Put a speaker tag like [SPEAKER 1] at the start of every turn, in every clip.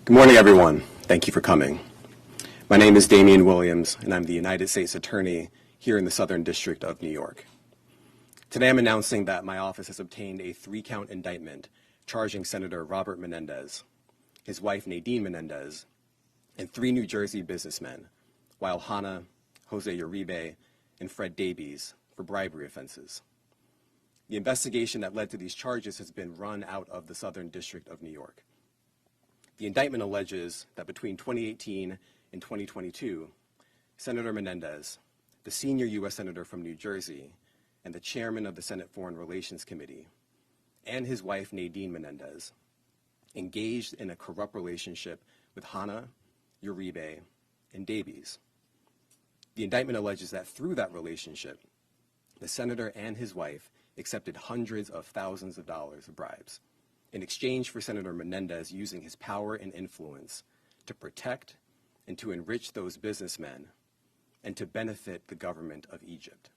[SPEAKER 1] Good morning, everyone. Thank you for coming. My name is Damian Williams, and I'm the United States Attorney here in the Southern District of New York. Today I'm announcing that my office has obtained a 3-count indictment charging Senator Robert Menendez, his wife Nadine Menendez, and 3 New Jersey businessmen, Wael Hannah, Jose Uribe, and Fred Davies, for bribery offenses. The investigation that led to these charges has been run out of the Southern District of New York. The indictment alleges that between 2018 and 2022, Senator Menendez, the senior U.S. Senator from New Jersey and the chairman of the Senate Foreign Relations Committee, and his wife Nadine Menendez, engaged in a corrupt relationship with Hannah, Uribe, and Davies. The indictment alleges that through that relationship, the senator and his wife accepted hundreds of thousands of dollars of bribes in exchange for Senator Menendez using his power and influence to protect and to enrich those businessmen and to benefit the government of Egypt.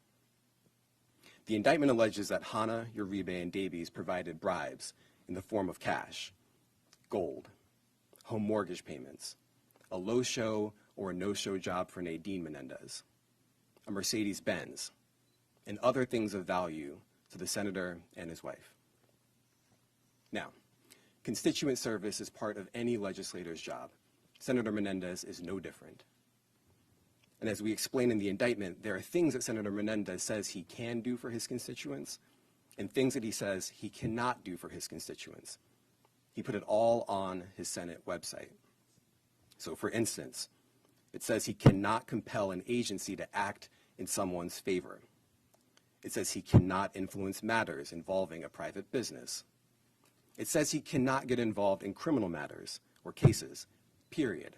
[SPEAKER 1] The indictment alleges that Hannah, Uribe, and Davies provided bribes in the form of cash, gold, home mortgage payments, a low-show or a no-show job for Nadine Menendez, a Mercedes-Benz, and other things of value to the senator and his wife. Now, constituent service is part of any legislator's job. Senator Menendez is no different. And as we explain in the indictment, there are things that Senator Menendez says he can do for his constituents and things that he says he cannot do for his constituents. He put it all on his Senate website. So for instance, it says he cannot compel an agency to act in someone's favor. It says he cannot influence matters involving a private business. It says he cannot get involved in criminal matters or cases, period.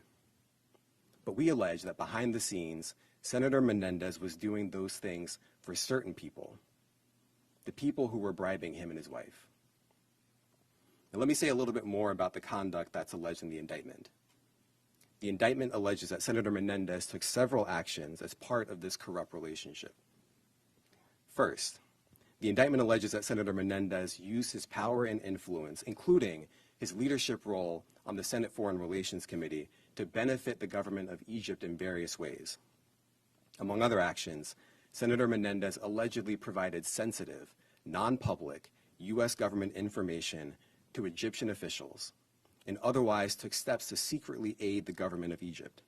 [SPEAKER 1] But we allege that behind the scenes, Senator Menendez was doing those things for certain people, the people who were bribing him and his wife. Now let me say a little bit more about the conduct that's alleged in the indictment. The indictment alleges that Senator Menendez took several actions as part of this corrupt relationship. First, the indictment alleges that Senator Menendez used his power and influence, including his leadership role on the Senate Foreign Relations Committee, to benefit the government of Egypt in various ways. Among other actions, Senator Menendez allegedly provided sensitive, non-public U.S. government information to Egyptian officials and otherwise took steps to secretly aid the government of Egypt.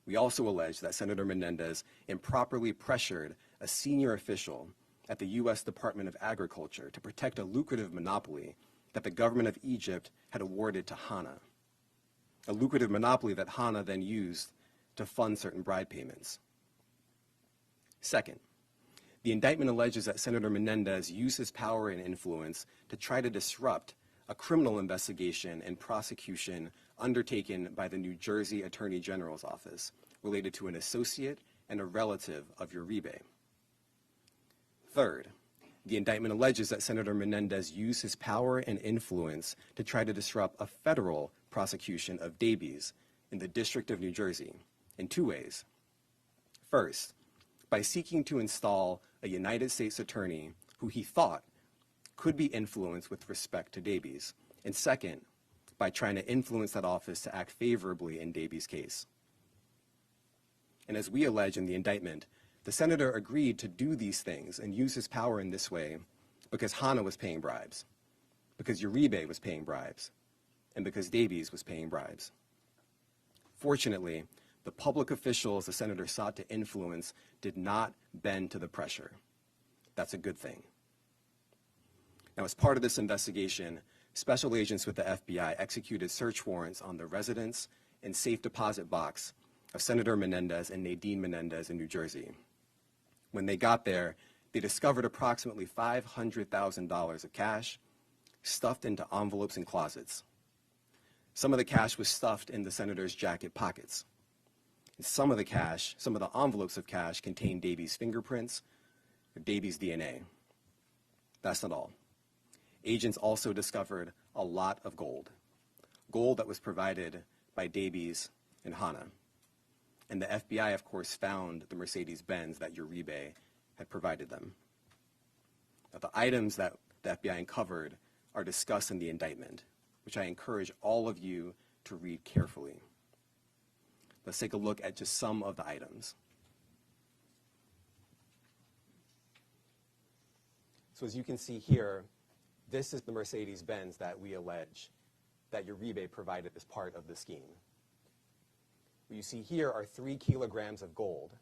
[SPEAKER 1] We also allege that Senator Menendez improperly pressured a senior official at the U.S. Department of Agriculture to protect a lucrative monopoly that the government of Egypt had awarded to Hannah, a lucrative monopoly that Hannah then used to fund certain bribe payments. Second, the indictment alleges that Senator Menendez used his power and influence to try to disrupt a criminal investigation and prosecution undertaken by the New Jersey Attorney General's office related to an associate and a relative of Uribe. Third, the indictment alleges that Senator Menendez used his power and influence to try to disrupt a federal prosecution of Davies in the District of New Jersey in 2 ways. First, by seeking to install a United States attorney who he thought could be influenced with respect to Davies, and second, by trying to influence that office to act favorably in Davies' case. And as we allege in the indictment, the senator agreed to do these things and use his power in this way because Hannah was paying bribes, because Uribe was paying bribes, and because Davies was paying bribes. Fortunately, the public officials the senator sought to influence did not bend to the pressure. That's a good thing. Now, as part of this investigation, special agents with the FBI executed search warrants on the residence and safe deposit box of Senator Menendez and Nadine Menendez in New Jersey. When they got there, they discovered approximately $500,000 of cash stuffed into envelopes and closets. Some of the cash was stuffed in the senator's jacket pockets. And some of the envelopes of cash contained Davies' fingerprints or Davies' DNA. That's not all. Agents also discovered a lot of gold that was provided by Davies and Hannah. And the FBI, of course, found the Mercedes-Benz that Uribe had provided them. Now, the items that the FBI uncovered are discussed in the indictment, which I encourage all of you to read carefully. Let's take a look at just some of the items. So as you can see here, this is the Mercedes-Benz that we allege that Uribe provided as part of the scheme. What you see here are 3 kilograms of gold.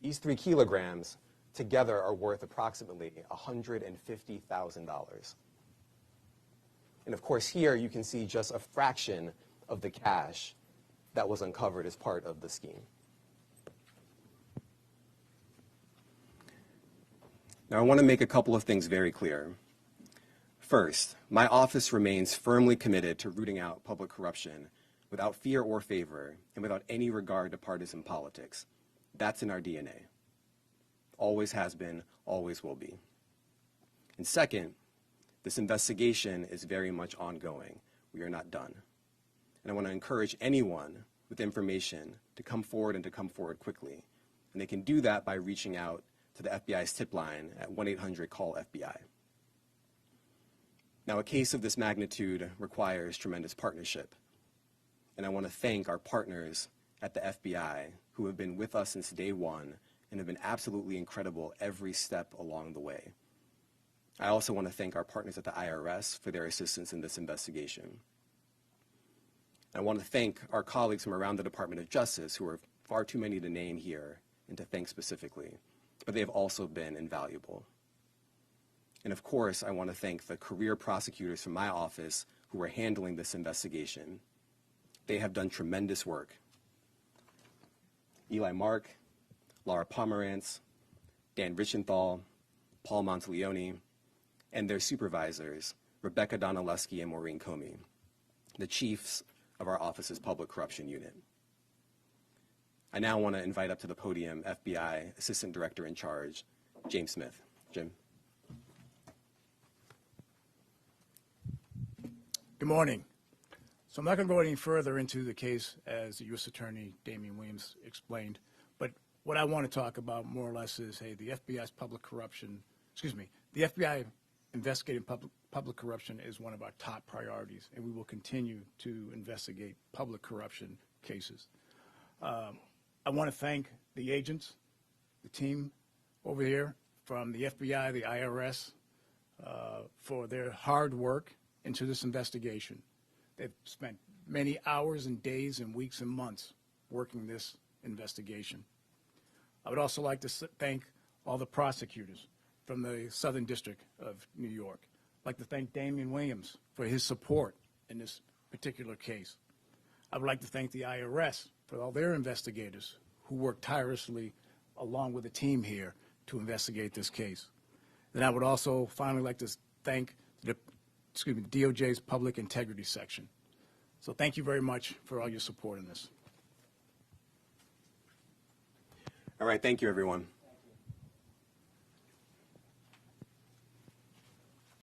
[SPEAKER 1] These 3 kilograms together are worth approximately $150,000. And of course here you can see just a fraction of the cash that was uncovered as part of the scheme. Now I want to make a couple of things very clear. First, my office remains firmly committed to rooting out public corruption without fear or favor and without any regard to partisan politics. That's in our DNA. Always has been, always will be. And second, this investigation is very much ongoing. We are not done. And I want to encourage anyone with information to come forward and to come forward quickly. And they can do that by reaching out to the FBI's tip line at 1-800-CALL-FBI. Now, a case of this magnitude requires tremendous partnership. And I want to thank our partners at the FBI who have been with us since day one and have been absolutely incredible every step along the way. I also want to thank our partners at the IRS for their assistance in this investigation. I want to thank our colleagues from around the Department of Justice, who are far too many to name here and to thank specifically, but they have also been invaluable. And of course, I want to thank the career prosecutors from my office who are handling this investigation. They have done tremendous work. Eli Mark, Laura Pomerantz, Dan Richenthal, Paul Monteleone, and their supervisors, Rebecca Donaleski and Maureen Comey, the chiefs of our office's public corruption unit. I now want to invite up to the podium FBI Assistant Director in Charge, James Smith. Jim.
[SPEAKER 2] Good morning. So I'm not going to go any further into the case as the U.S. Attorney Damian Williams explained, but what I want to talk about more or less is, hey, the FBI's the FBI investigating public corruption is one of our top priorities, and we will continue to investigate public corruption cases. I want to thank the agents, the team over here from the FBI, the IRS, for their hard work into this investigation. They've spent many hours and days and weeks and months working this investigation. I would also like to thank all the prosecutors from the Southern District of New York. I'd like to thank Damian Williams for his support in this particular case. I would like to thank the IRS for all their investigators who worked tirelessly along with the team here to investigate this case. Then I would also finally like to thank the DOJ's Public Integrity Section. So thank you very much for all your support in this.
[SPEAKER 1] All right, thank you, everyone.